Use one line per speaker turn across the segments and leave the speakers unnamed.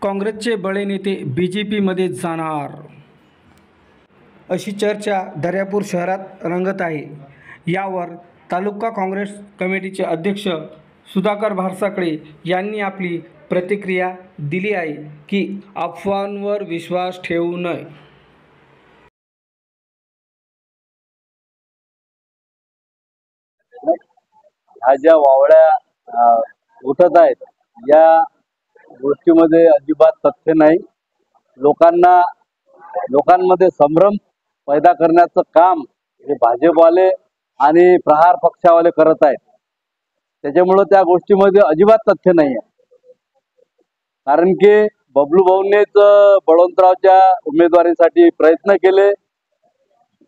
काँग्रेसचे बळे नेते BJPमध्ये जाणार, अशी चर्चा दर्यापूर शहरात रंगत आहे. यावर तालुका काँग्रेस कमिटीचे अध्यक्ष सुधाकर भारसाकडे यांनी आपली प्रतिक्रिया दिली आहे की अफवांवर विश्वास ठेवू नये.
ह्या ज्या वावड्या उठत आहेत या गोष्टीमध्ये अजिबात तथ्य नाही. लोकांमध्ये संभ्रम पैदा करण्याचं काम हे भाजपवाले आणि प्रहार पक्षावाले करत आहेत. त्याच्यामुळं त्या गोष्टीमध्ये अजिबात तथ्य नाही आहे. कारण की बबलू भाऊंनीच बळवंतरावच्या उमेदवारीसाठी प्रयत्न केले.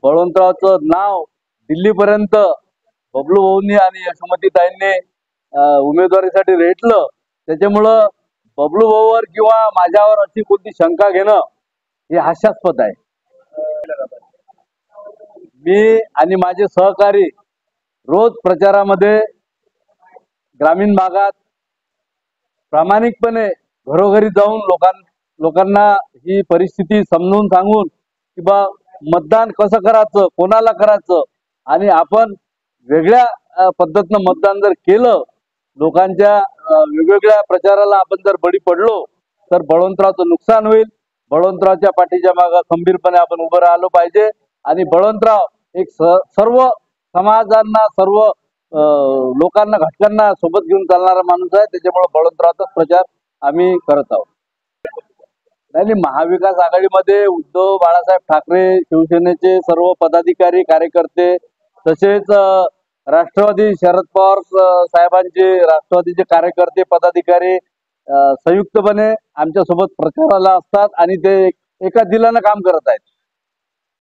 बळवंतरावचं नाव दिल्लीपर्यंत बबलू भाऊंनी आणि यशोमतीताईंनी उमेदवारीसाठी रेटलं. त्याच्यामुळं बबलू भाऊवर किंवा माझ्यावर अशी कोणती शंका घेणं हे हास्यास्पद आहे. मी आणि माझे सहकारी रोज प्रचारामध्ये ग्रामीण भागात प्रामाणिकपणे घरोघरी जाऊन लोकांना ही परिस्थिती समजून सांगून की बा मतदान कसं करायचं, कोणाला करायचं, आणि आपण वेगळ्या पद्धतीनं मतदान जर केलं, लोकांच्या वेगवेगळ्या प्रचाराला आपण जर बळी पडलो तर बळवंतरावचं नुकसान होईल. बळवंतरावच्या पाठीच्या मागे खंबीरपणे आपण उभं राहिलो पाहिजे. आणि बळवंतराव एक सर्व समाजांना, सर्व लोकांना, घटकांना सोबत घेऊन चालणारा माणूस आहे. त्याच्यामुळे बळवंतरावचाच प्रचार आम्ही करत आहोत. नाही, महाविकास आघाडीमध्ये उद्धव बाळासाहेब ठाकरे, शिवसेनेचे सर्व पदाधिकारी, कार्यकर्ते, तसेच राष्ट्रवादी शरद पवार साहेबांचे राष्ट्रवादीचे कार्यकर्ते, पदाधिकारी संयुक्तपणे आमच्या सोबत प्रचाराला असतात आणि ते एका दिलानं काम करत आहेत.